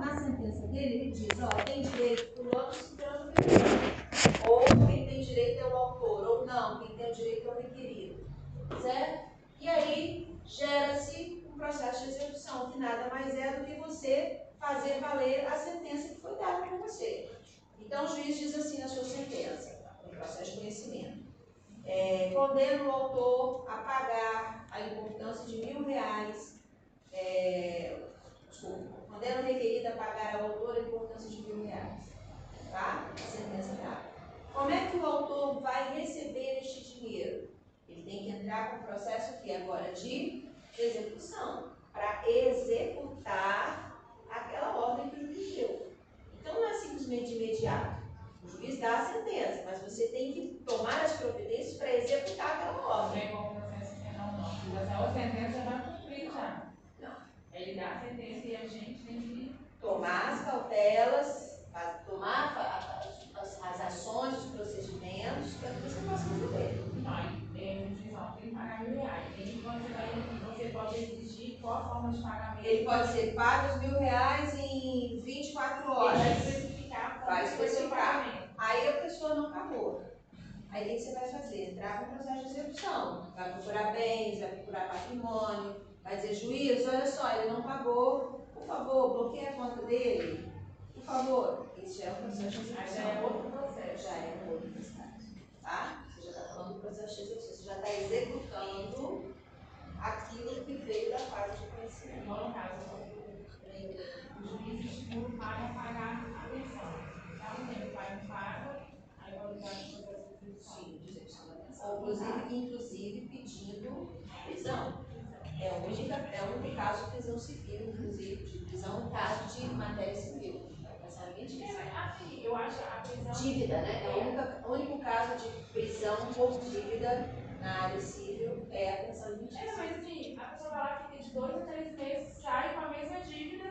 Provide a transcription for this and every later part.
na sentença dele, ele diz, ó, tem direito fulano, ciclano, requerido. Ou quem tem direito é o autor, ou não, quem tem o direito é o requerido. Certo? E aí gera-se um processo de execução, que nada mais é do que você fazer valer a sentença que foi dada por você. Então o juiz diz assim na sua sentença, no processo de conhecimento. Condena o autor a pagar a importância de R$1.000, condena o requerido a pagar ao autor a importância de R$1.000, tá? A sentença dá. Como é que o autor vai receber este dinheiro? Ele tem que entrar com o processo aqui agora de execução, para executar aquela ordem que o juiz deu. Então não é simplesmente de imediato. O juiz dá a sentença, mas você tem que tomar as providências para executar aquela ordem. Não é igual o processo penal, não. A sentença já está cumprida já. Não. Ele dá a sentença e a gente tem que tomar as cautelas, tomar as ações, os procedimentos, para que você possa resolver. Não, tem que pagar R$1.000. E quando você pode exigir qual a forma de pagamento. Ele pode ser pago os R$1.000 em 24 horas. Ele vai especificar. Vai especificar. Aí a pessoa não pagou. Aí o que você vai fazer? Entrar com o processo de execução. Vai procurar bens, vai procurar patrimônio, vai dizer, juiz, olha só, ele não pagou, por favor, bloqueia a conta dele, por favor. Isso já é um processo de execução. Já é outro processo. Já é outro processo. Tá? Você já está falando do processo de execução. Você já está executando aquilo que veio da fase de conhecimento. Igual no caso, os juízes pagam pagar a pensão. Dá um tempo, o pai não paga, aí quando está no processo de execução da pensão. Inclusive pedindo prisão. É o único caso de prisão civil, inclusive, de prisão em caso de matéria civil. Assim, eu acho a prisão. Dívida, né? É o único caso de prisão por dívida na área civil é a pensão alimentícia. Mas assim, a pessoa vai lá, fica de 2 a 3 meses, sai com a mesma dívida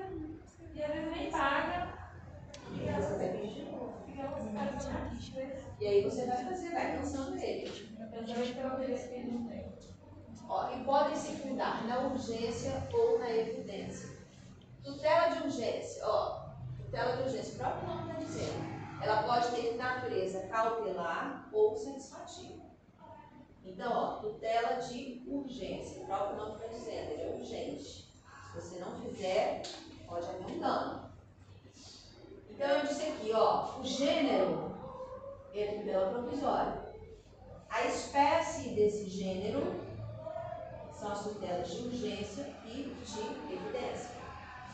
e às vezes nem paga. E você vai pedir de novo. E aí você vai pensando nele. Pensando pela urgência que ele não tem. E podem se fundar na urgência ou na evidência. Tutela de urgência, tutela de urgência, o próprio nome está dizendo. Ela pode ter natureza cautelar ou satisfativa. Então, tutela de urgência, o próprio nome está dizendo, ele é urgente. Se você não fizer, pode haver um dano. Então, eu disse aqui, o gênero é tutela provisória. A espécie desse gênero são as tutelas de urgência e de evidência.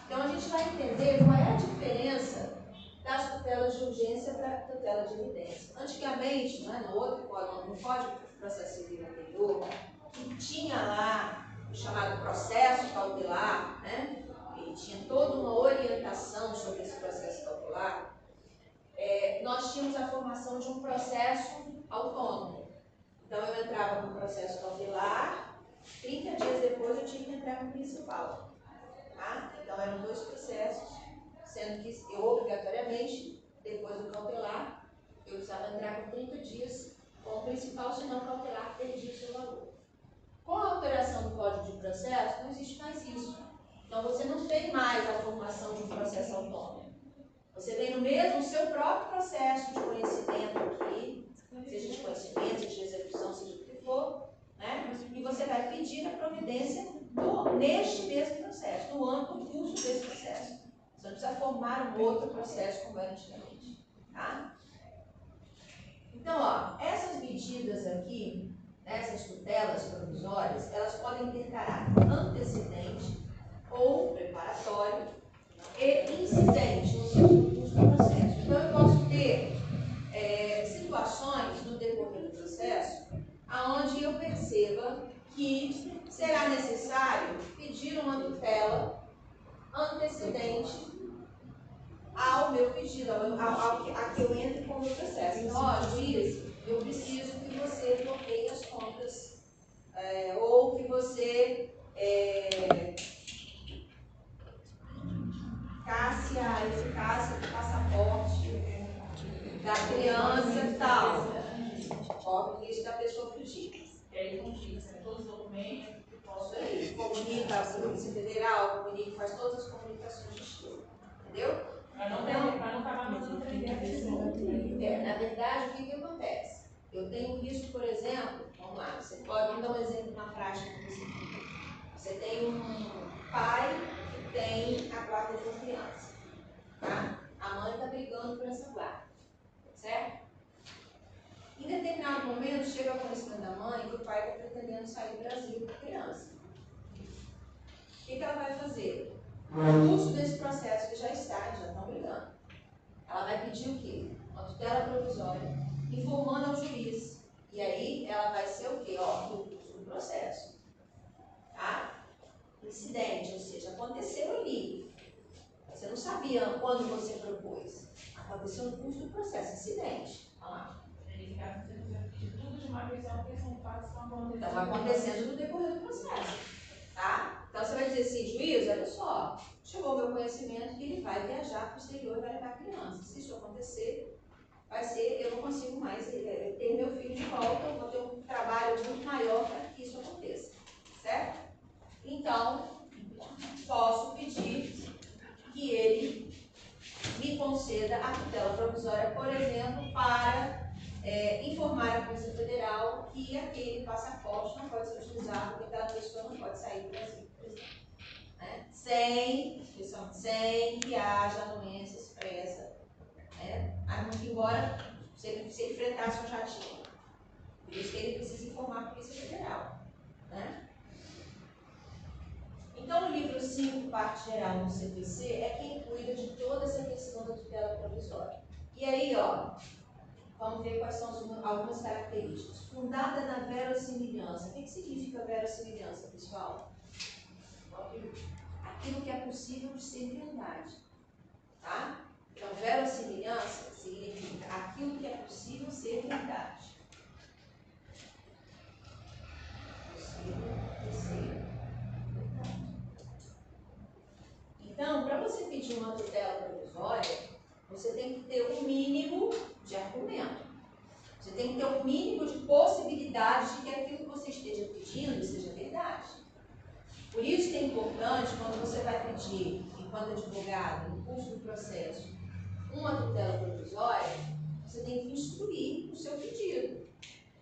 Então, a gente vai entender qual é a diferença das tutelas de urgência para a tutela de evidência. Antigamente, no Código de Processo Civil anterior, que tinha lá o chamado processo cautelar, e tinha toda uma orientação sobre esse processo cautelar, nós tínhamos a formação de um processo autônomo. Então, eu entrava no processo cautelar, 30 dias depois eu tinha que entrar no principal. Tá? Então, eram 2 processos, sendo que eu, obrigatoriamente, depois do cautelar, eu precisava entrar com 30 dias com o principal, senão o cautelar perdia o seu valor. Com a alteração do Código de Processo, não existe mais isso. Então, você não tem mais a formação de um processo autônomo. Você vem no mesmo, seu próprio processo de conhecimento aqui, seja de conhecimento, seja de execução, seja do que for, e você vai pedir a providência neste mesmo processo, no âmbito do curso desse processo. Você não precisa formar um outro processo como era antigamente. Tá? Então, essas medidas aqui, essas tutelas provisórias, elas podem ter caráter antecedente ou preparatório e incidente no seu curso do processo. Então, eu posso ter situações no decorrer do processo onde eu perceba que será necessário pedir uma tutela antecedente ao meu pedido, a que eu entre com o meu processo. Então, juiz, eu preciso que você bloqueie as contas, ou que você casse a eficácia do passaporte da criança e tal. Corre o risco da pessoa fugir. E aí confisca todos os documentos. Isso aí, comunica a Polícia Federal, faz todas as comunicações de estilo. Entendeu? outra criança. Tá? A mãe está brigando por essa guarda. Certo? Em determinado momento, chega ao conhecimento da mãe que o pai está pretendendo sair do Brasil com a criança. O que ela vai fazer? No curso desse processo que já estão brigando, ela vai pedir o quê? Uma tutela provisória, informando ao juiz. E aí ela vai ser o quê? No curso do processo. Tá? Incidente, ou seja, aconteceu ali. Você não sabia quando você propôs. Aconteceu no curso do processo, incidente. Olha lá. Tudo de uma prisão, porque são fatos que estão acontecendo. Estão acontecendo no decorrer do processo. Tá? Então você vai dizer assim, juiz, olha só, chegou ao meu conhecimento que ele vai viajar para o exterior e vai levar a criança. Se isso acontecer, vai ser, eu não consigo mais ter meu filho de volta, eu vou ter um trabalho muito maior para que isso aconteça. Certo? Então, posso pedir que ele me conceda a tutela provisória, por exemplo, para informar a Polícia Federal que aquele passaporte não pode ser utilizado porque aquela pessoa não pode sair do Brasil, por exemplo. Né? Sem que haja anuência expressa. Muito embora se ele fretasse um jatinho. Por isso que ele precisa informar a Polícia Federal. Né? Então, o livro 5, parte geral do CPC, é quem cuida de toda essa questão da tutela provisória. E aí, vamos ver quais são algumas características. Fundada na verossimilhança. O que significa verossimilhança, pessoal? Aquilo que é possível de ser verdade. Tá? Então, verossimilhança significa aquilo que é possível ser verdade. Possível de ser verdade. Então, para você pedir uma tutela provisória, você tem que ter um mínimo de argumento. Você tem que ter um mínimo de possibilidade de que aquilo que você esteja pedindo seja verdade. Por isso que é importante, quando você vai pedir, enquanto advogado, no curso do processo, uma tutela provisória, você tem que instruir o seu pedido.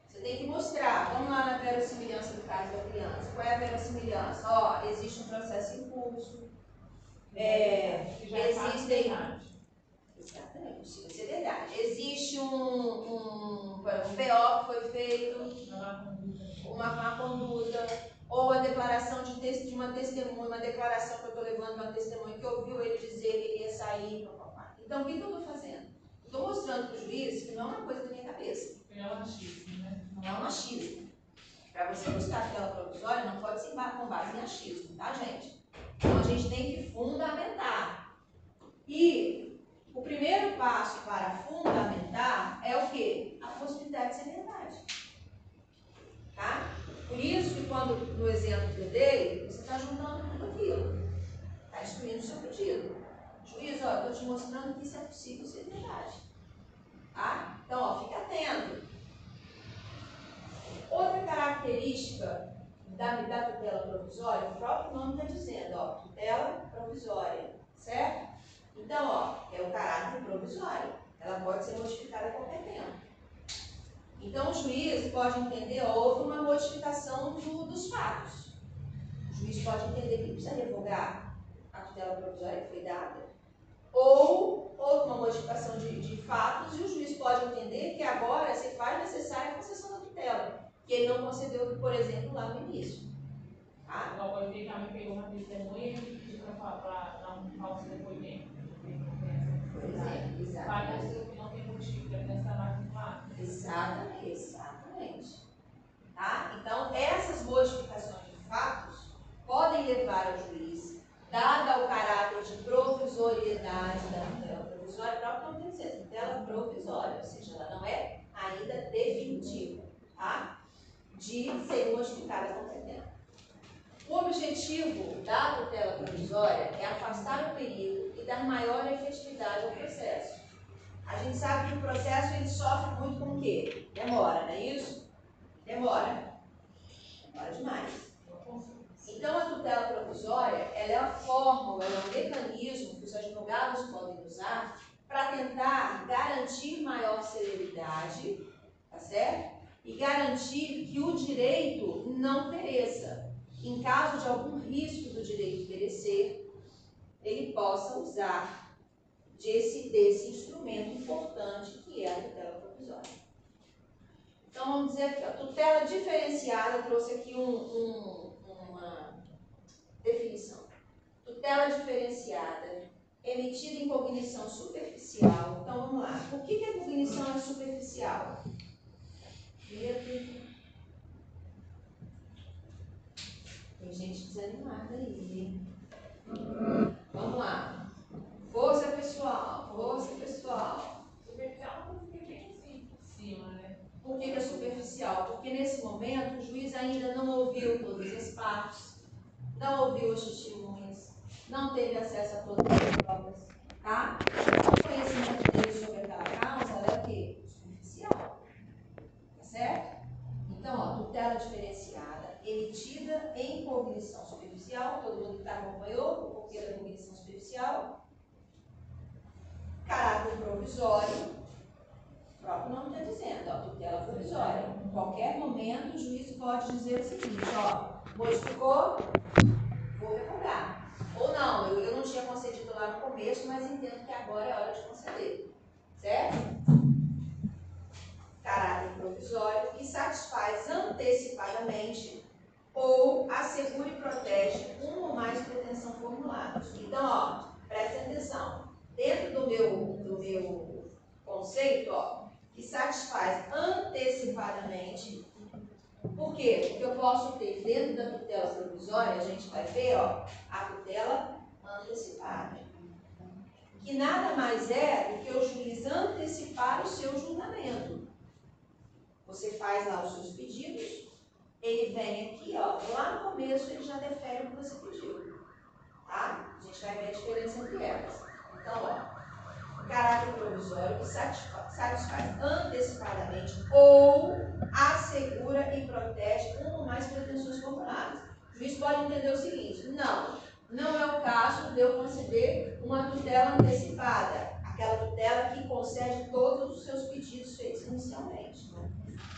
Você tem que mostrar, vamos lá na verossimilhança do caso da criança. Qual é a verossimilhança? Existe um processo em curso, existem... Exatamente, precisa ser verdade. Existe um PO que foi feito, uma má conduta, ou a declaração de uma testemunha, uma declaração que eu estou levando uma testemunha que ouviu ele dizer que ele ia sair. Então, o que eu estou fazendo? Estou mostrando para o juiz que não é uma coisa da minha cabeça. Não é um achismo, né? Não é um achismo. Para você buscar aquela provisória, não pode ser com base em achismo, tá, gente? Então, a gente tem que fundamentar. E o primeiro passo para fundamentar é o quê? A possibilidade de ser verdade. Tá? Por isso que quando, no exemplo que eu dei, você está juntando tudo aquilo. Está instruindo o seu pedido. Juiz, estou te mostrando que isso é possível ser verdade. Tá? Então, fica atento. Outra característica da tutela provisória, o próprio nome está dizendo, tutela provisória, certo? Então, é o caráter provisório. Ela pode ser modificada a qualquer tempo. Então, o juiz pode entender, houve uma modificação dos fatos. O juiz pode entender que precisa revogar a tutela provisória que foi dada. Ou houve uma modificação de fatos e o juiz pode entender que agora se faz necessária a concessão da tutela, que ele não concedeu, por exemplo, lá no início. Tá? Ela pode ter também pegou uma testemunha e pediu para dar um falso depoimento. Por exemplo, exatamente. Que não tem motivo para pensar mais no fato. Exatamente. Tá? Então, essas modificações de fatos podem levar ao juiz, dada o caráter de provisoriedade da tutela provisória, próprio não tem que ser tutela provisória, ou seja, ela não é ainda definitiva, tá? De ser modificada a qualquer tempo. O objetivo da tutela provisória é afastar o perigo e dar maior efetividade ao processo. A gente sabe que o processo ele sofre muito com o quê? Demora, não é isso? Demora demais. Então, a tutela provisória, ela é a fórmula, ela é um mecanismo que os advogados podem usar para tentar garantir maior celeridade, tá certo? E garantir que o direito não pereça. Em caso de algum risco do direito perecer, ele possa usar desse instrumento importante que é a tutela provisória. Então, vamos dizer que a tutela diferenciada trouxe aqui uma definição. Tutela diferenciada, emitida em cognição superficial. Então, vamos lá. Por que a cognição é superficial? Tem gente desanimada aí. Vamos lá. Força pessoal, força pessoal. Superficial não fica bem assim por cima, né? Por que é superficial? Porque nesse momento o juiz ainda não ouviu todas as partes, não ouviu as testemunhas, não teve acesso a todas as provas, tá? O conhecimento dele sobre aquela causa é o quê? Superficial. Tá certo? Então, ó, tutela diferenciada, emitida em cognição superficial, todo mundo que acompanhou o porquê da cognição superficial. Caráter provisório, o próprio nome está dizendo, ó, tutela provisória. Em qualquer momento o juiz pode dizer o seguinte, ó, modificou, vou revogar. Ou não, eu não tinha concedido lá no começo, mas entendo que agora é hora de conceder. Certo? Caráter provisório que satisfaz antecipadamente ou assegura e protege uma ou mais pretensão formuladas. Então, ó, presta atenção. Dentro do meu conceito, ó, que satisfaz antecipadamente. Por quê? Porque eu posso ter dentro da tutela provisória, a gente vai ver, ó, a tutela antecipada. Que nada mais é do que o juiz antecipar o seu julgamento. Você faz lá os seus pedidos, ele vem aqui, ó, lá no começo ele já defere o que você pediu. Tá? A gente vai ver a diferença entre elas. Então, ó, caráter provisório que satisfaz antecipadamente ou assegura e protege uma ou mais pretensões formuladas. O juiz pode entender o seguinte, não é o caso de eu conceder uma tutela antecipada, aquela tutela que concede todos os seus pedidos feitos inicialmente.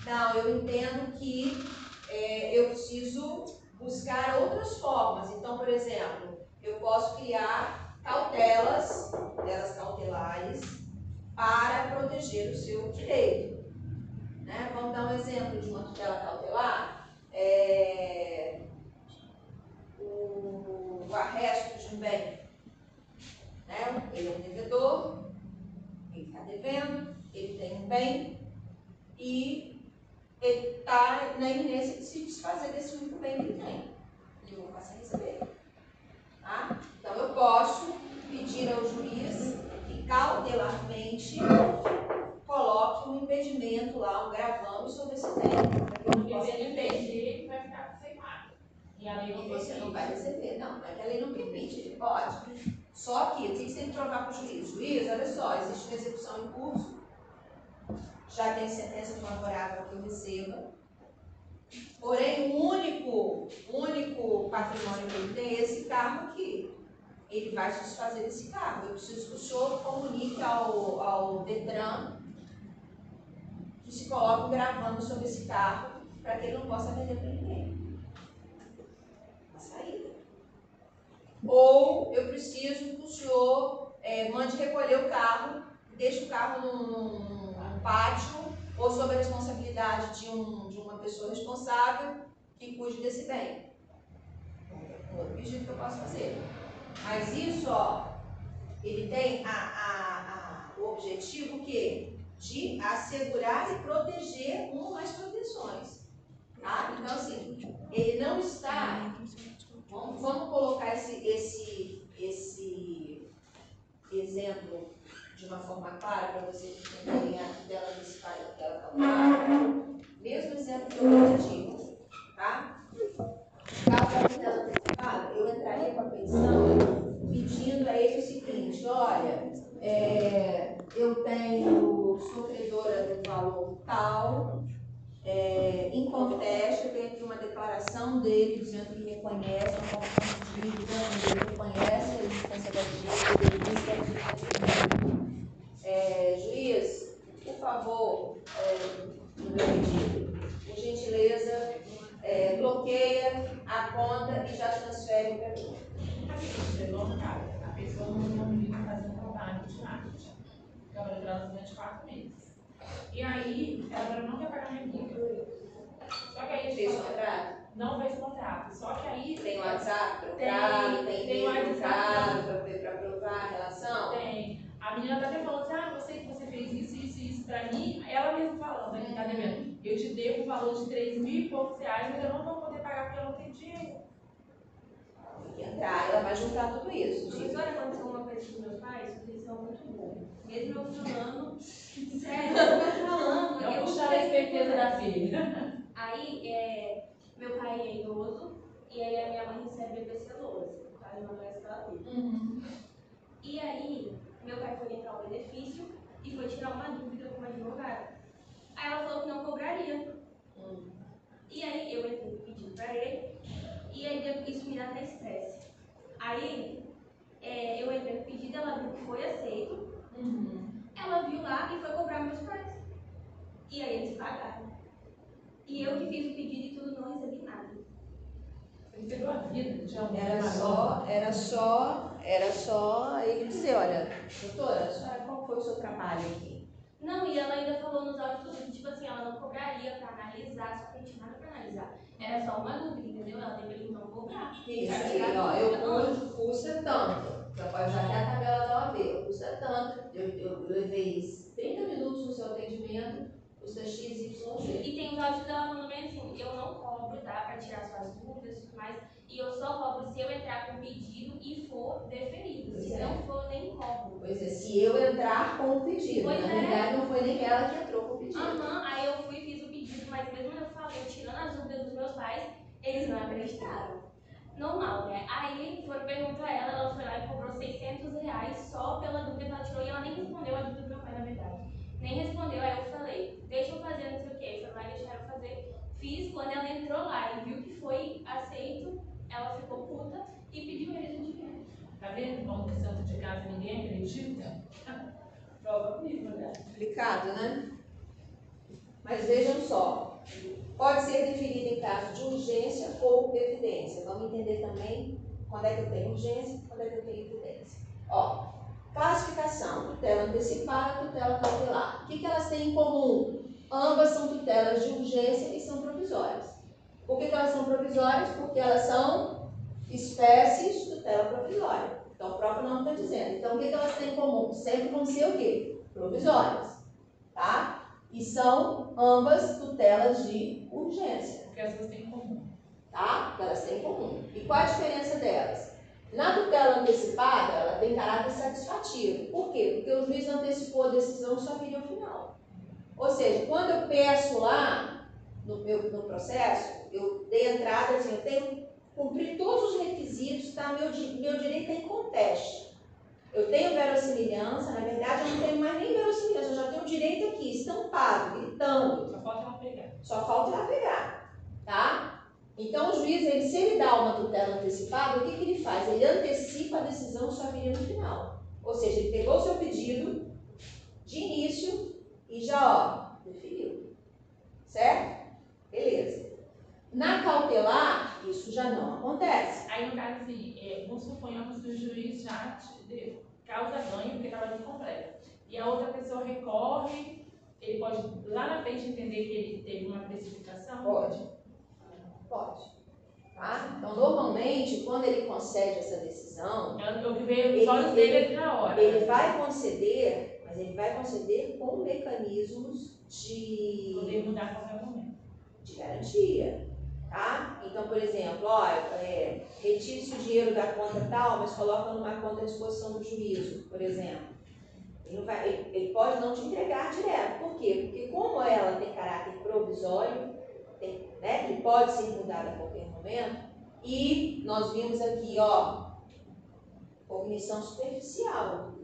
Não, eu entendo que eu preciso buscar outras formas. Então, por exemplo, eu posso criar cautelas cautelares para proteger o seu direito. Né? Vamos dar um exemplo de uma tutela cautelar. O arresto de um bem. Né? Ele é um devedor, ele está devendo, ele tem um bem e ele está na iminência de se desfazer desse único bem que ele tem. E eu vou passar a receber. Tá? Então, eu posso pedir ao juiz que cautelarmente coloque um impedimento lá, um gravame sobre esse bem. Porque se ele perder, ele vai ficar sem nada. E a lei não você não vai receber. Não é que a lei não permite, ele pode. Só que, o que você tem que provar para o juiz? Juiz, olha só, existe uma execução em curso, já tem sentença favorável que eu receba, porém o único patrimônio que ele tem é esse carro aqui. Ele vai se desfazer desse carro. Eu preciso que o senhor comunique ao Detran que se coloque um gravame sobre esse carro para que ele não possa vender para ninguém. A saída. Ou eu preciso que o senhor mande recolher o carro, deixe o carro num pátio ou sob a responsabilidade de uma pessoa responsável que cuide desse bem. Um outro pedido que eu posso fazer. Mas isso, ó, ele tem o objetivo que? De assegurar e proteger uma ou mais proteções. Tá? Então, assim, ele não está... Vamos colocar esse exemplo de uma forma clara para vocês entenderem a tutela antecipada e a tutela cautelar. Mesmo exemplo que eu digo, tá? Caso da tutela antecipada, eu entraria com a petição pedindo a ele o seguinte, olha, sou credora do valor tal, inconteste, eu tenho aqui uma declaração dele dizendo que reconhece a condição de dívida, ele reconhece a existência da dívida, ele diz que a dívida juiz, por favor, no meu pedido, por gentileza, bloqueia a conta e já transfere para mim. A Ficava no prazo durante 4 meses. E aí, ela não quer pagar minha dívida. Só que aí a gente Fez contrato? não fez contrato. Só que aí. Tem WhatsApp trocado, tem e-mail trocado para provar a relação? Tem. A menina tá até falando assim, eu sei que você fez isso pra mim. Ela mesma falando, né, que tá devendo. Eu te devo o valor de 3 mil e poucos reais, mas eu não vou poder pagar porque eu não tenho dinheiro. Tem que entrar, ela vai juntar tudo isso. Professora, aconteceu uma coisa com meus pais, porque eles são muito bons. Mesmo eu falando, sério, eu falando. Eu puxar a esperteza da filha. Aí, meu pai é idoso, e aí a minha mãe recebe BPC Lousa, por causa de uma doença que ela teve. E aí, meu pai foi entrar o benefício e foi tirar uma dúvida com uma advogada. Aí ela falou que não cobraria. E aí, eu entrei pedindo pra ele, e aí isso me dá até estresse. Aí, eu entrei no pedido, ela viu que foi aceito, ela viu lá e foi cobrar meus pais. E aí eles pagaram. E eu que fiz o pedido e tudo, não recebi nada. Você pegou a vida de alguém. Era só ele dizer, olha, doutora, qual foi o seu trabalho aqui? Não, e ela ainda falou nos áudios tudo, tipo assim, ela não cobraria pra analisar, só que a gente nada pra analisar. Era só uma dúvida, entendeu? Ela deveria então cobrar. Isso aí, ó, eu custa tanto. Já que a tabela da OAB, custa tanto. Eu levei 30 minutos no seu atendimento, custa X, Y, Z. E tem os áudios dela falando bem assim, eu não cobro, tá? Pra tirar suas dúvidas e tudo mais. E eu só cobro se eu entrar com o pedido e for deferido. Pois se não for, eu nem cobro. Pois é, se eu entrar com o pedido. Pois Na é. verdade, não foi nem ela que entrou com o pedido. Aí eu fui e fiz o pedido, mas mesmo eu falei, tirando as dúvidas dos meus pais, eles não acreditaram. Normal, né? Aí foram perguntar pra ela foi lá e cobrou 600 reais só pela dúvida que ela tirou. E ela nem respondeu a dúvida do meu pai, na verdade. Nem respondeu, aí eu falei, deixa eu fazer, não sei o que. Aí foi lá e deixaram eu fazer. Fiz, quando ela entrou lá e viu que foi aceito, ela ficou puta e pediu eles o dinheiro. Tá vendo como que santo de casa ninguém acredita? Prova viva, né? Complicado, né? Mas vejam só, pode ser definido em caso de urgência ou evidência. Vamos entender também quando é que eu tenho urgência e quando é que eu tenho evidência. Ó, classificação, tutela antecipada, tutela cautelar. O que elas têm em comum? Ambas são tutelas de urgência e são provisórias. Por que elas são provisórias? Porque elas são espécies de tutela provisória. Então, o próprio nome está dizendo. Então, o que elas têm em comum? Sempre vão ser o quê? Provisórias. Tá? E são ambas tutelas de urgência. Porque as duas têm em comum. Tá? Elas têm em comum. E qual a diferença delas? Na tutela antecipada, ela tem caráter satisfativo. Por quê? Porque o juiz antecipou a decisão e só viria ao final. Ou seja, quando eu peço lá no processo, eu dei entrada assim, eu tenho que cumprir todos os requisitos, tá? Meu direito é inconteste. Eu tenho verossimilhança, na verdade eu não tenho mais nem verossimilhança, eu já tenho o direito aqui, estampado, gritando. Só falta ela pegar. Só falta ela pegar, tá? Então o juiz, se ele dá uma tutela antecipada, o que ele faz? Ele antecipa a decisão só viria no final. Ou seja, ele pegou o seu pedido de início e já, definiu. Certo? Beleza. Na cautelar, isso já não acontece. Aí, no caso, assim, vamos suponhamos que o juiz já causa ganho porque estava incompleto. E a outra pessoa recorre, ele pode lá na frente entender que ele teve uma precipitação? Pode. Pode. Tá? Então, normalmente, quando ele concede essa decisão, Eu que veio os olhos dele ali na hora. ele vai conceder, mas ele vai conceder com mecanismos de Poder mudar a qualquer momento. De garantia. Tá? Então, por exemplo, retire-se o dinheiro da conta tal, mas coloca numa conta à disposição do juízo, por exemplo. Ele pode não te entregar direto. Por quê? Porque como ela tem caráter provisório, ele pode ser mudado a qualquer momento, e nós vimos aqui, cognição superficial.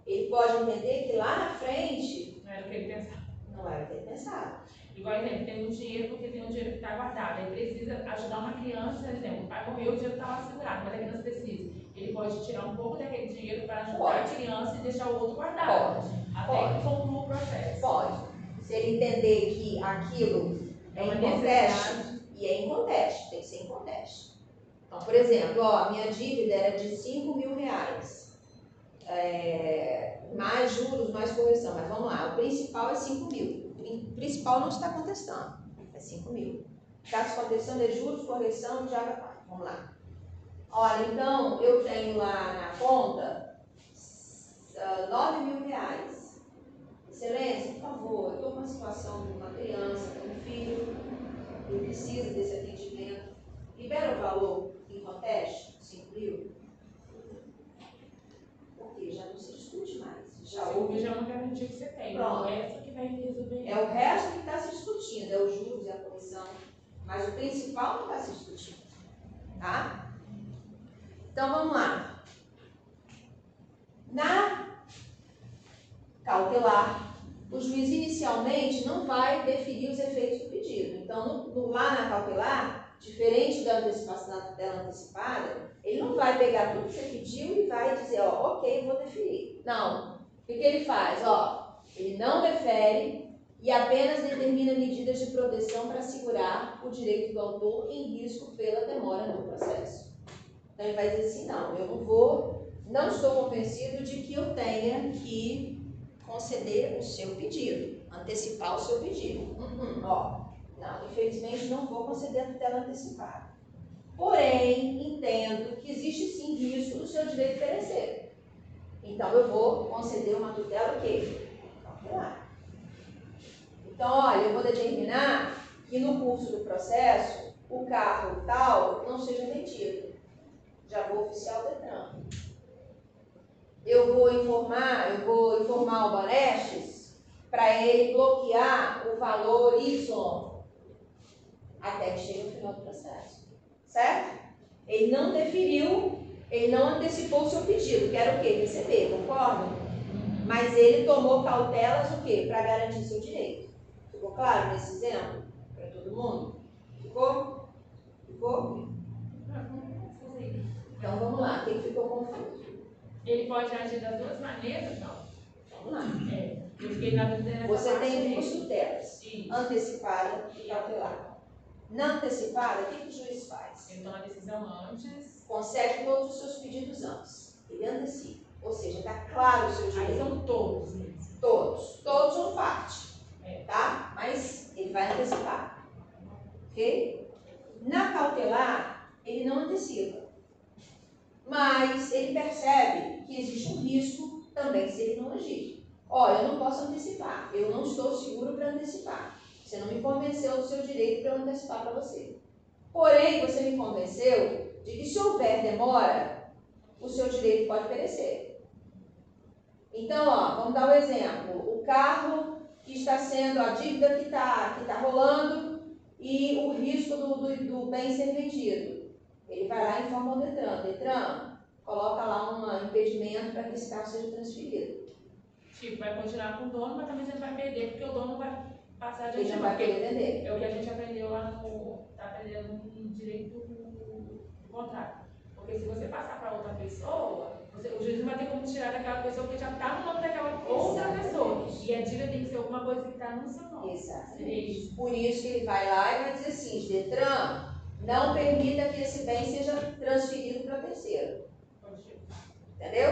Ele pode entender que lá na frente Não era o que ele pensava. não era o que ele pensava. Igual, exemplo, tem um dinheiro porque tem um dinheiro que está guardado. Ele precisa ajudar uma criança, por exemplo, o pai morreu, o dinheiro está lá segurado, mas a criança precisa. Ele pode tirar um pouco daquele dinheiro para ajudar a criança e deixar o outro guardado. Até que conclua o processo. Pode. Se ele entender que aquilo é uma em conteste, e é em conteste, tem que ser em conteste. Então, por exemplo, a minha dívida era de R$5.000, mais juros, mais correção. Mas vamos lá, o principal é 5 mil. O principal não está contestando, é 5 mil. Caso contestando é juros, correção, já vai. Vamos lá. Olha, então, eu tenho lá na conta 9 mil reais. Excelência, por favor, eu estou com uma situação de uma criança, de um filho, ele precisa desse atendimento. Libera o valor em conteste, 5 mil. Porque já não se discute mais. Já houve. Já é uma garantia que você tem. Pronto. É essa que vai resolver. É o resto que está se discutindo, é os juros e a correção. Mas o principal não está se discutindo. Tá? Então vamos lá. Na cautelar, o juiz inicialmente não vai definir os efeitos do pedido. Então, lá na cautelar, diferente da antecipação da tutela antecipada, ele não vai pegar tudo que você pediu e vai dizer, ó, ok, eu vou deferir. Não. O que ele faz? Ó, ele não defere e apenas determina medidas de proteção para assegurar o direito do autor em risco pela demora no processo. Então, ele vai dizer assim, não estou convencido de que eu tenha que conceder o seu pedido, antecipar o seu pedido. Ó, não, infelizmente não vou conceder a tutela antecipada. Porém, entendo que existe sim risco do seu direito perecer. Então, eu vou conceder uma tutela o quê? Cautelar. Então, olha, eu vou determinar que no curso do processo, o carro tal não seja vendido. Já vou oficiar o Detran. Eu vou informar o Banestes para ele bloquear o valor Y até que chegue ao final do processo. Certo? Ele não deferiu, ele não antecipou o seu pedido, que era o quê? Receber, concorda? Mas ele tomou cautelas o quê? Para garantir seu direito. Ficou claro nesse exemplo? Para todo mundo? Ficou? Ficou? Então vamos lá, quem ficou confuso? Ele pode agir das duas maneiras, não? Vamos lá. Eu fiquei na dúvida nessa Você parte tem aí. duas tutelas, Sim. antecipada e cautelar. Na antecipada, o que o juiz faz? Ele toma a decisão antes. Concede todos os seus pedidos antes. Ele antecipa. Ou seja, está claro o seu Aí direito. são todos mesmo. Todos são parte. Tá? Mas ele vai antecipar. Ok? Na cautelar, ele não antecipa. Mas ele percebe que existe um risco também se ele não agir. Olha, eu não posso antecipar. Eu não estou seguro para antecipar. Você não me convenceu do seu direito para eu antecipar para você. Porém, você me convenceu de que se houver demora, o seu direito pode perecer. Então, ó, vamos dar um exemplo. O carro que está sendo, a dívida que está rolando e o risco do bem ser vendido. Ele vai lá e informa o Detran. Detran, coloca lá um impedimento para que esse carro seja transferido. Tipo, vai continuar com o dono, mas também você não vai perder, porque o dono vai passar de Ele não vai querer vender. É o que a gente aprendeu lá tá aprendendo no direito do contrato. Porque se você passar para outra pessoa, o juiz não vai ter como tirar daquela pessoa porque já está no nome daquela outra pessoa. E a dívida tem que ser alguma coisa que está no seu nome. Exatamente. Por isso que ele vai lá e vai dizer assim, Detran, não permita que esse bem seja transferido para terceiro. Entendeu?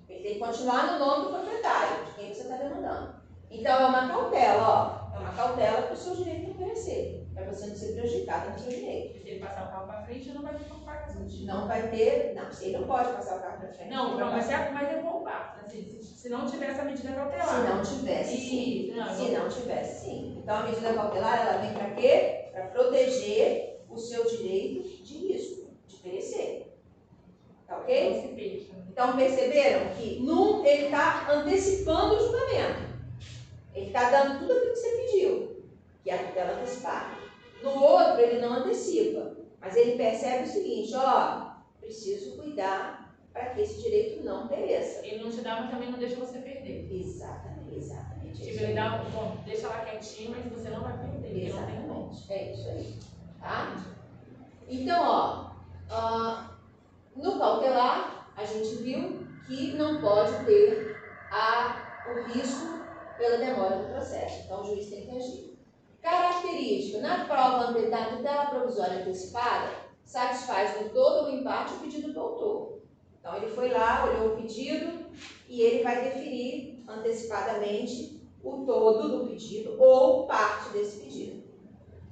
Ele tem que continuar no nome do proprietário, de quem você está demandando. Então é uma cautela, ó. É uma cautela para o seu direito não perecer, para você não ser prejudicado no seu direito. Se ele passar o carro para frente, não vai ter como pagar essa dívida. Não vai ter, não, ele não pode passar o carro para frente. Não, mas é poupar. Assim, se não tiver essa medida cautelar. Se não tivesse, sim. Se não tivesse, sim. Então a medida cautelar, ela vem para quê? Para proteger o seu direito de risco, de perecer. Tá ok? Então perceberam que num ele está antecipando o julgamento. Ele está dando tudo aquilo que você pediu, que é a tutela antecipada. No outro, ele não antecipa, mas ele percebe o seguinte, ó, preciso cuidar para que esse direito não pereça. Ele não te dá, mas também não deixa você perder. Exatamente. Tipo, ele dá, bom, deixa lá quietinho, mas você não vai perder. Exatamente, é isso aí. Tá? Então, ó, no cautelar, a gente viu que não pode ter o risco pela demora do processo. Então, o juiz tem que agir. Característica. Na prova da tutela provisória antecipada, satisfaz no todo ou em parte o pedido do autor. Então, ele foi lá, olhou o pedido e ele vai vai deferir antecipadamente o todo do pedido ou parte desse pedido.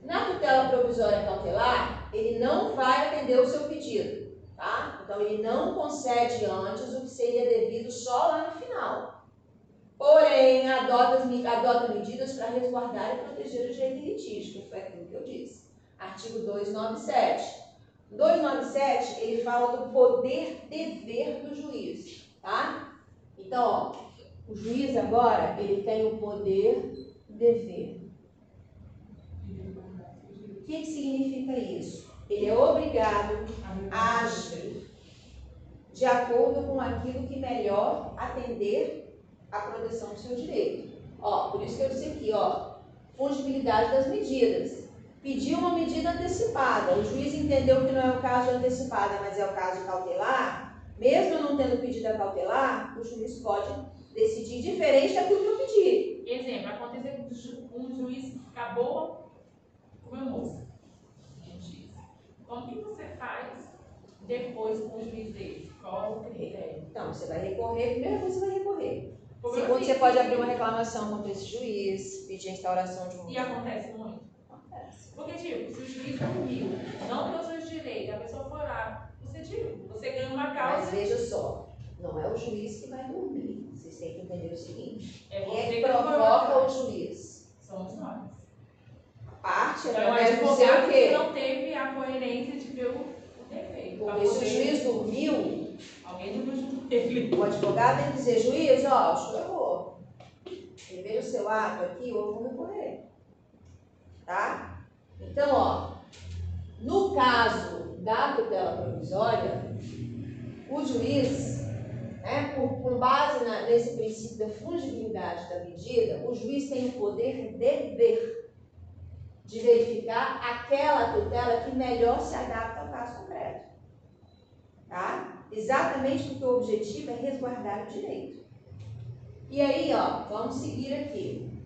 Na tutela provisória cautelar, ele não vai atender o seu pedido, tá? Então, ele não concede antes o que seria devido só lá no final. Porém, adota medidas para resguardar e proteger o direito litígio, que foi aquilo que eu disse. Artigo 297. 297, ele fala do poder-dever do juiz, tá? Então, ó, o juiz agora, ele tem o poder-dever. O que significa isso? Ele é obrigado a agir de acordo com aquilo que melhor atender à proteção do seu direito. Ó, por isso que eu disse aqui, ó, fungibilidade das medidas. Pediu uma medida antecipada, o juiz entendeu que não é o caso de antecipada, mas é o caso de cautelar, mesmo eu não tendo pedido a cautelar, o juiz pode decidir diferente daquilo que eu pedi. Exemplo, aconteceu com um juiz que acabou com uma moça. Como que você faz depois com o juiz dele? Qual o critério? Então, você vai recorrer, primeiro você vai recorrer. Como Segundo, você pode abrir uma reclamação contra esse juiz, pedir a instauração de um... E acontece muito? Acontece. Porque, tipo, se o juiz dormiu, não deu seus direitos, a pessoa for lá, você ganha uma causa. Mas veja só, não é o juiz que vai dormir. Vocês têm que entender o seguinte. É Quem é você que que provoca o juiz? Somos nós. A parte Então, através do seu advogado que quê? não teve a coerência de ver o defeito. Porque se o juiz dormiu, alguém dormiu junto dele. o advogado tem que dizer, juiz, ó, o senhor errou. Ele veja o seu ato aqui, ou eu vou recorrer. Tá? Então, ó, no caso da tutela provisória, o juiz, né, com base nesse princípio da fungibilidade da medida, o juiz tem o poder-dever de verificar aquela tutela que melhor se adapta ao caso concreto. Tá? Exatamente porque o objetivo é resguardar o direito. E aí, ó, vamos seguir aqui.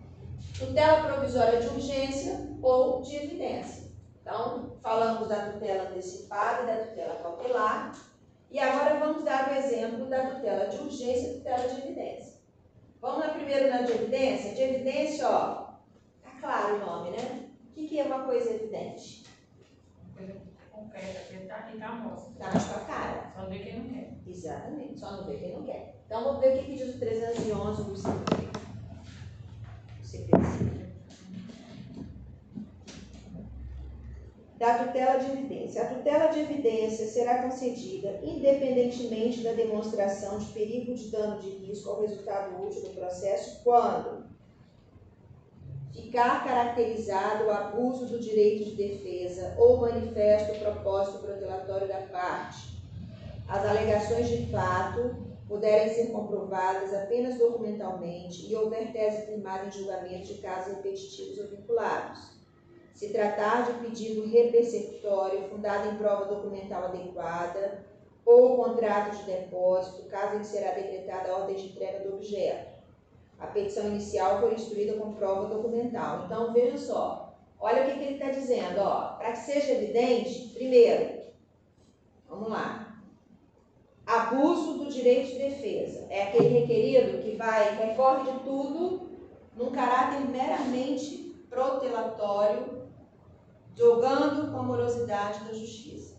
Tutela provisória de urgência ou de evidência. Então, falamos da tutela antecipada e da tutela cautelar. E agora vamos dar o exemplo da tutela de urgência e tutela de evidência. Vamos lá primeiro na de evidência. De evidência, ó, tá claro o nome, né? O que é uma coisa evidente? Coisa concreta, que tá aqui, tá a mostra. Tá na sua cara. Só não vê quem não quer. Exatamente, só não vê quem não quer. Então, vamos ver o que diz o 311 do CPC. Da tutela de evidência. A tutela de evidência será concedida independentemente da demonstração de perigo de dano de risco ao resultado útil do processo quando ficar caracterizado o abuso do direito de defesa ou manifesto propósito protelatório da parte. As alegações de fato puderem ser comprovadas apenas documentalmente e houver tese firmada em julgamento de casos repetitivos ou vinculados. Se tratar de pedido repersecutório fundado em prova documental adequada ou contrato de depósito, caso em que será decretada a ordem de entrega do objeto. A petição inicial for instruída com prova documental. Então, veja só. Olha o que ele está dizendo. Para que seja evidente, primeiro, vamos lá. Abuso do direito de defesa. É aquele requerido que recorre de tudo num caráter meramente protelatório, jogando com a morosidade da justiça.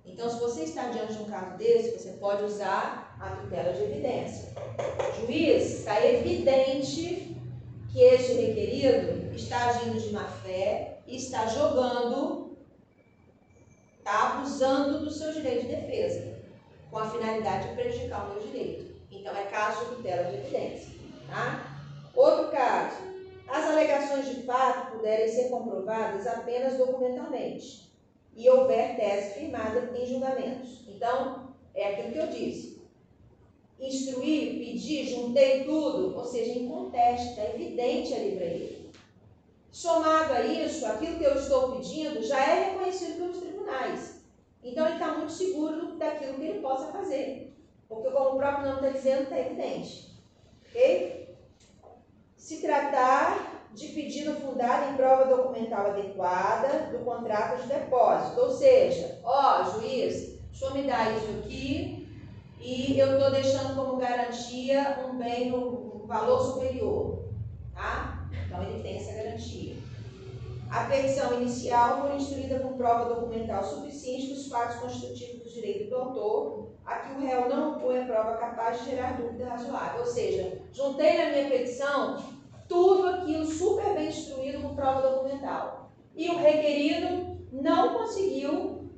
Então, se você está diante de um caso desse, você pode usar a tutela de evidência. Juiz, está evidente que este requerido está agindo de má fé e está jogando, está abusando do seu direito de defesa, com a finalidade de prejudicar o meu direito. Então, é caso de tutela de evidência. Tá? Outro caso, as alegações de fato puderem ser comprovadas apenas documentalmente e houver tese firmada em julgamentos. Então, é aquilo que eu disse. Instruir, pedir, juntei tudo, ou seja, em contexto, está evidente ali para ele. Somado a isso, aquilo que eu estou pedindo já é reconhecido pelos tribunais. Então, ele está muito seguro daquilo que ele possa fazer. Porque, como o próprio nome está dizendo, está evidente. Ok? Se tratar de pedido fundado em prova documental adequada do contrato de depósito. Ou seja, juiz, o senhor me dá isso aqui, e eu estou deixando como garantia um bem no valor superior, tá? Então ele tem essa garantia. A petição inicial foi instruída com prova documental suficiente dos fatos constitutivos do direito do autor, a que o réu não opõe a prova capaz de gerar dúvida razoável. Ou seja, juntei na minha petição tudo aquilo super bem instruído com prova documental. E o requerido não conseguiu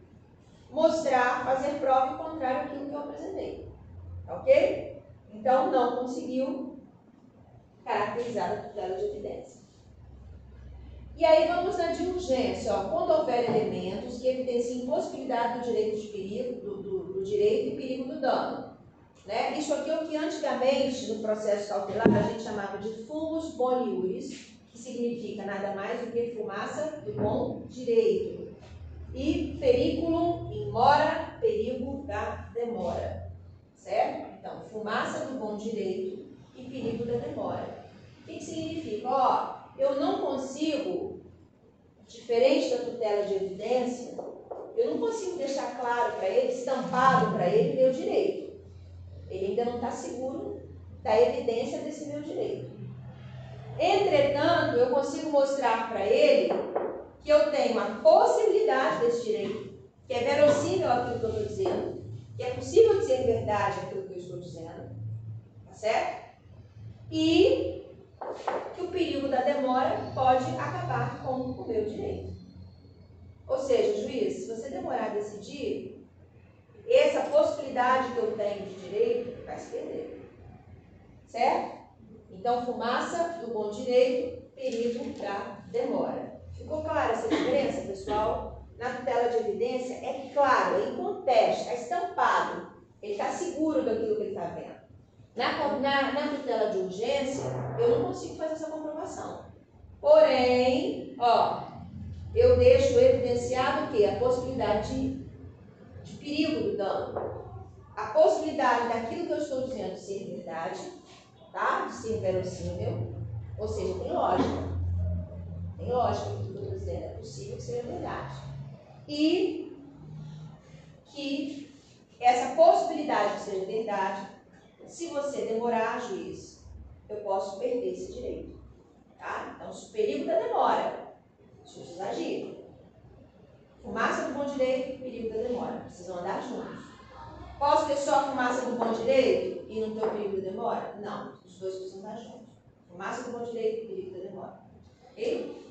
mostrar, fazer prova contrária àquilo que eu apresentei. Ok? Então, não conseguiu caracterizar a tutela de evidência. E aí vamos na de urgência, ó, quando houver elementos que evidenciem possibilidade do direito de perigo, do direito e perigo do dano. Né? Isso aqui é o que antigamente, no processo cautelar, a gente chamava de fumus boniuris, que significa nada mais do que fumaça do bom direito. E periculum in mora, perigo da demora. Certo? Então, fumaça do bom direito e perigo da demora. O que significa? Ó, eu não consigo, diferente da tutela de evidência, eu não consigo deixar claro para ele, estampado para ele, meu direito. Ele ainda não está seguro da evidência desse meu direito. Entretanto, eu consigo mostrar para ele que eu tenho a possibilidade desse direito, que é verossímil aquilo que eu estou dizendo, que é possível dizer verdade aquilo que eu estou dizendo, tá certo? E que o perigo da demora pode acabar com o meu direito. Ou seja, juiz, se você demorar a decidir, essa possibilidade que eu tenho de direito vai se perder. Certo? Então, fumaça do bom direito, perigo da demora. Ficou clara essa diferença, pessoal? Na tutela de evidência, é claro, é em contexto, está estampado. Ele está seguro daquilo que ele está vendo. Na tutela de urgência, eu não consigo fazer essa comprovação. Porém, ó, eu deixo evidenciado o quê? A possibilidade de perigo do dano. A possibilidade daquilo que eu estou dizendo ser verdade, tá? De ser verossímil, ou seja, tem lógica. Tem lógica aquilo que eu estou dizendo, é possível que seja verdade. E que essa possibilidade de ser verdade, se você demorar, juiz, eu posso perder esse direito. Tá? Então, o perigo da demora, juiz agir. Fumaça do bom direito, perigo da demora. Precisam andar juntos. Posso ter só a fumaça do bom direito e não ter o perigo da demora? Não, os dois precisam andar juntos. Fumaça do bom direito e perigo da demora. Ok?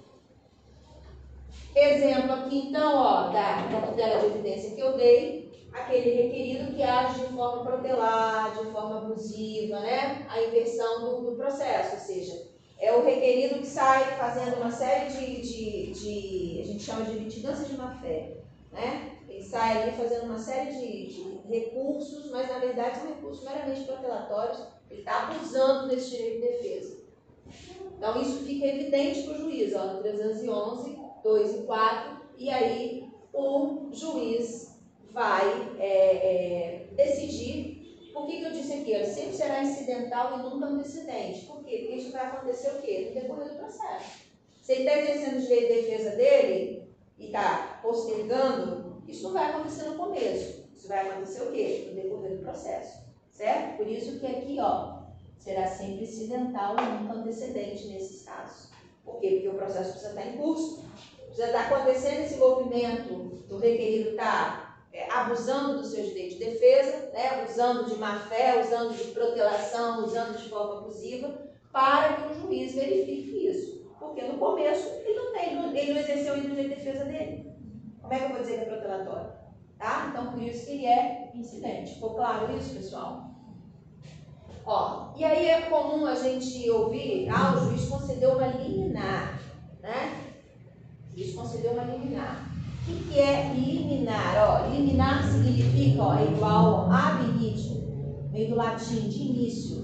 Exemplo aqui, então, ó, da tutela de evidência que eu dei. Aquele requerido que age de forma protelar, de forma abusiva, né? A inversão do processo, ou seja, é o requerido que sai fazendo uma série de a gente chama de litigância de má-fé, né? Ele sai ali fazendo uma série de recursos, mas na verdade são recursos meramente protelatórios, ele está abusando desse direito de defesa. Então isso fica evidente para o juiz, ó, no 311, 2 e 4, e aí o juiz vai decidir. Por que eu disse aqui? Ele sempre será incidental e nunca antecedente. Por quê? Porque isso vai acontecer o quê? No decorrer do processo. Se ele está exercendo o direito de defesa dele e está postergando, isso não vai acontecer no começo. Isso vai acontecer o quê? No decorrer do processo. Certo? Por isso que aqui, ó, será sempre incidental e nunca antecedente nesses casos. Por quê? Porque o processo precisa estar em curso. Precisa estar acontecendo esse movimento do requerido estar abusando do seu direito de defesa, né, usando de má-fé, usando de protelação, usando de forma abusiva, para que o juiz verifique isso. Porque no começo ele não exerceu ainda o direito de defesa dele. Como é que eu vou dizer que é protelatório? Tá? Então, por isso que ele é incidente. Ficou claro isso, pessoal? Ó, e aí é comum a gente ouvir, o juiz concedeu uma liminar, né? O juiz concedeu uma liminar. O que é liminar? Ó, liminar significa, ó, igual ab initio, vem do latim, de início.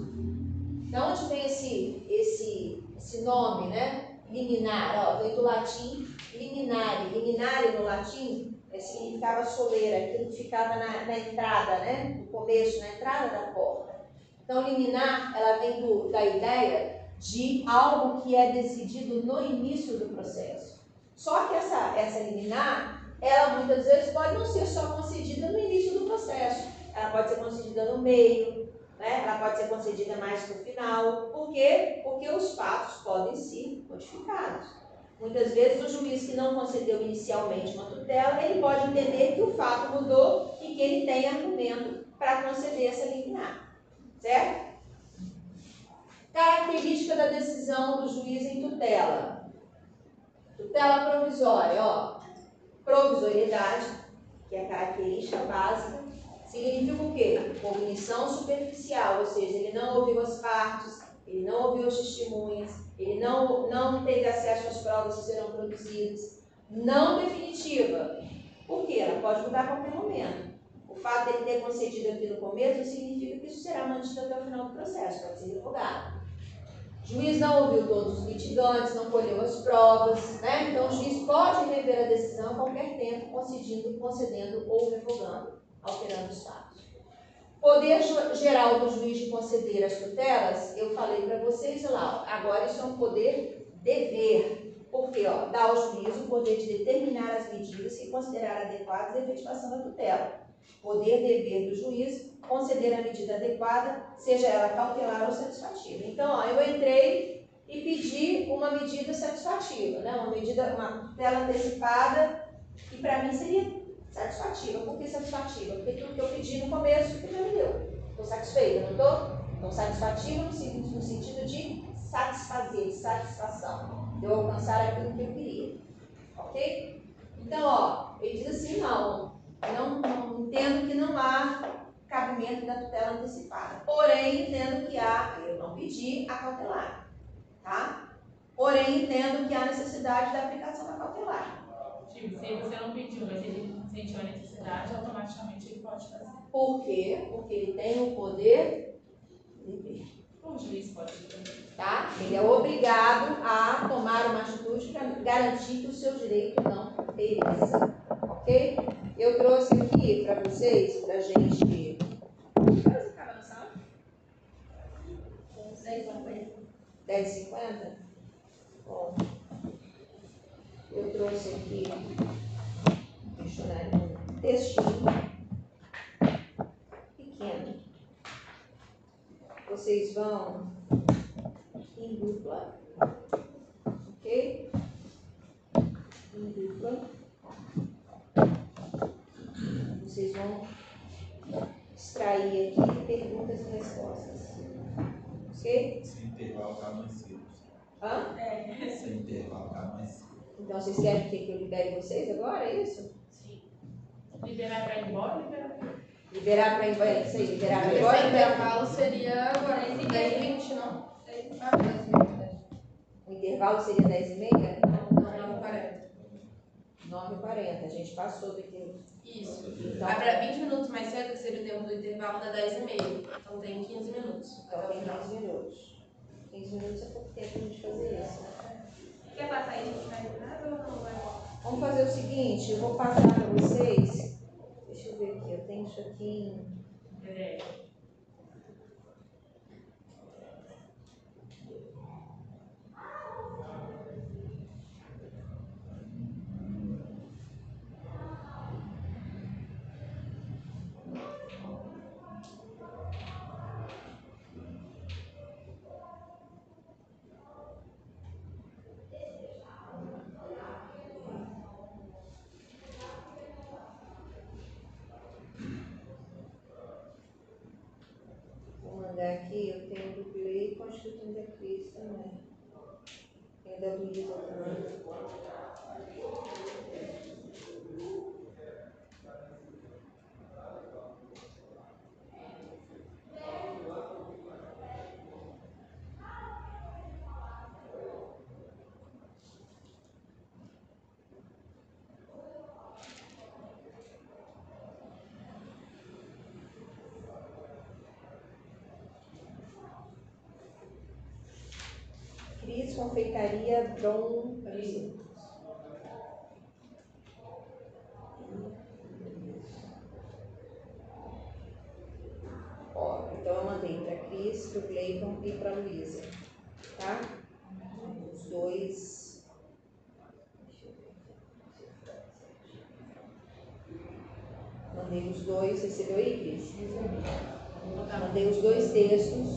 De onde vem esse nome, né? Liminar, ó, vem do latim liminare. Liminare no latim significava soleira, aquilo que ficava na entrada, né? No começo, na entrada da porta. Então, liminar, ela vem da ideia de algo que é decidido no início do processo. Só que essa liminar, ela muitas vezes pode não ser só concedida no início do processo. ela pode ser concedida no meio, né? Ela pode ser concedida mais no final. Por quê? Porque os fatos podem ser modificados. Muitas vezes o juiz que não concedeu inicialmente uma tutela, ele pode entender que o fato mudou e que ele tem argumento para conceder essa liminar. Certo? Característica da decisão do juiz em tutela. Tutela provisória, ó. Provisoriedade, que é a característica básica, significa o quê? Cognição superficial, ou seja, ele não ouviu as partes, ele não ouviu as testemunhas, ele não teve acesso às provas que serão produzidas. Não definitiva. Por quê? Ela pode mudar a qualquer momento. O fato de ele ter concedido aqui no começo não significa que isso será mantido até o final do processo, pode ser revogado. O juiz não ouviu todos os litigantes, não colheu as provas, né? Então o juiz pode rever a decisão a qualquer tempo, concedendo ou revogando, alterando os fatos. Poder geral do juiz de conceder as tutelas, eu falei para vocês lá, agora isso é um poder dever, porque dá ao juiz o poder de determinar as medidas que considerar adequadas à efetivação da tutela. Poder dever do juiz conceder a medida adequada, seja ela cautelar ou satisfativa. Então, eu entrei e pedi uma medida satisfativa, né? Uma tutela antecipada, que para mim seria satisfativa. Por que satisfativa? Porque tudo que eu pedi no começo, você já me deu. Estou satisfeita, não estou? Então, satisfativa no sentido de satisfazer, de satisfação, de eu alcançar aquilo que eu queria. Ok? Então, ele diz assim, não entendo que não há cabimento da tutela antecipada. Porém, entendo que eu não pedi a cautelar. Tá? Porém, entendo que há necessidade da aplicação da cautelar. Tipo, se você não pediu, mas ele sentiu a necessidade, automaticamente ele pode fazer. Por quê? Porque ele tem o poder dever. O juiz pode fazer. Tá? Ele é obrigado a tomar uma atitude para garantir que o seu direito não pereça. Ok? Eu trouxe aqui para vocês, para a gente. Você acaba no sala? 10h50. 10h50? Bom, eu trouxe aqui um dicionário, um textinho pequeno. Vocês vão em dupla, ok? Em dupla. Vocês vão extrair aqui perguntas e respostas. Ok? Sem intervalo tá mais cedo. Hã? Sem intervalo tá mais cedo. Então vocês querem que eu libere vocês agora, é isso? Sim. Liberar para ir embora ou liberar para ir? Liberar para ir embora, isso aí, liberar para ir Esse embora. intervalo seria agora 10h20, não? 10h20. O intervalo seria 10h30? Não, 9h40. 9h40, a gente passou do tempo. Isso. Então, Vai para 20 minutos mais cedo, que seria o tempo do intervalo, da 10h30. Então tem 15 minutos. então Até o tem final. 15 minutos. 15 minutos é pouco tempo para a gente fazer isso. Quer passar aí, a gente vai em casa ou não vai? Vamos fazer o seguinte, eu vou passar para vocês. Deixa eu ver aqui, eu tenho isso aqui em. Vou mandar aqui, eu tenho do Cleiton, acho que eu tenho da Cris também. Tenho da Luísa também. Cris Confeitaria Brom. Ó, então eu mandei para Cris, para o Cleiton e para a Luísa. Tá? Os dois. Deixa eu ver. Mandei os dois, recebeu aí, Cris? Mandei os 2 textos.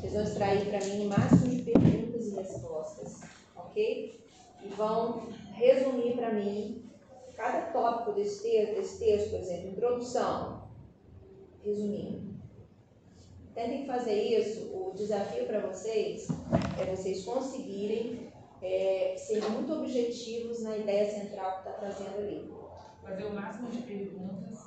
Vocês vão extrair para mim o máximo de perguntas e respostas, ok? E vão resumir para mim cada tópico desse texto, por exemplo, introdução, resumindo. Tentem fazer isso. O desafio para vocês é vocês conseguirem ser muito objetivos na ideia central que está trazendo ali. Fazer o máximo de perguntas.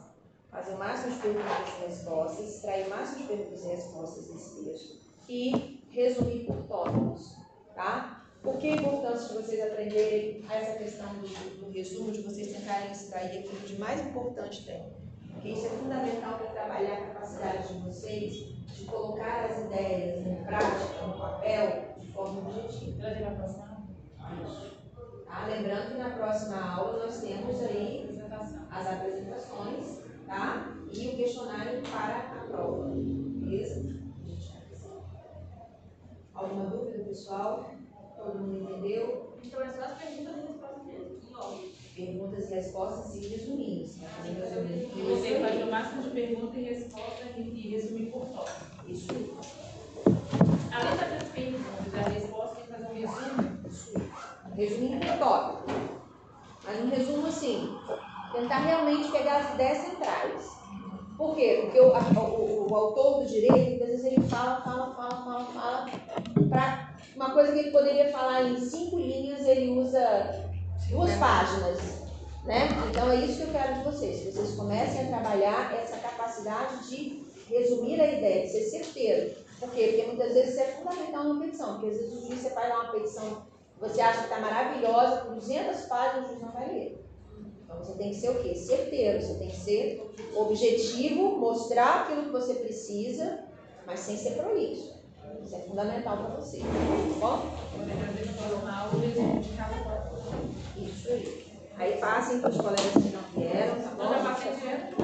Fazer o máximo de perguntas e respostas, extrair o máximo de perguntas e respostas desse texto e resumir por tópicos, tá? Por que é importante de vocês aprenderem essa questão do resumo, de vocês tentarem extrair aquilo de mais importante tem? Porque isso é fundamental para trabalhar a capacidade de vocês de colocar as ideias em prática, no papel, de forma objetiva. Trazer a próxima. Isso. Tá? Lembrando que na próxima aula nós temos aí as apresentações, tá? E o questionário para a prova. Beleza? Alguma dúvida, pessoal? Todo mundo entendeu? Então é só as perguntas e respostas mesmo, em ordem. Perguntas e respostas e resuminhos. Né? Você fazer o máximo de perguntas e respostas e resumir por tópico. Isso. Além das perguntas e da resposta, tem que fazer um resumo. Isso. Resumindo por tópico. Mas um resumo assim, tentar realmente pegar as ideias centrais. Por quê? Porque o autor do direito, às vezes ele fala, para uma coisa que ele poderia falar em 5 linhas, ele usa 2 páginas, né? Então é isso que eu quero de vocês, que vocês comecem a trabalhar essa capacidade de resumir a ideia, de ser certeiro. Por quê? Porque muitas vezes isso é fundamental numa petição, porque às vezes o juiz, você faz lá uma petição que você acha que está maravilhosa, com 200 páginas, o juiz não vai ler. Então você tem que ser o quê? Certeiro, você tem que ser objetivo, mostrar aquilo que você precisa, mas sem ser prolixo. Isso é fundamental para você. Tá bom? Poder trazer na próxima aula o resumo de cada tópico. Isso aí. Aí passem para os colegas que não vieram, tá Eu já bom? passei direto.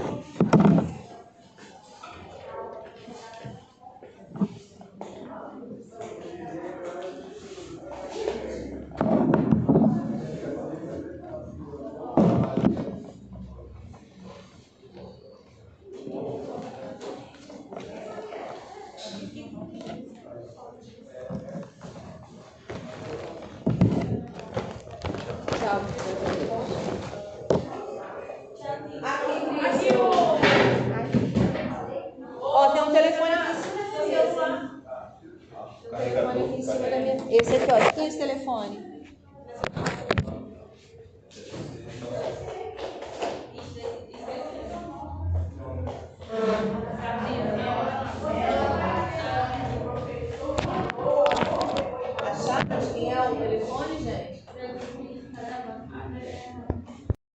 Tchau. Aqui o... Ó, tem um telefone aqui em cima da mesa. Tem um telefone aqui em cima da mesa. Esse aqui, ó. Quem é esse telefone? Acharam de quem é o telefone, gente?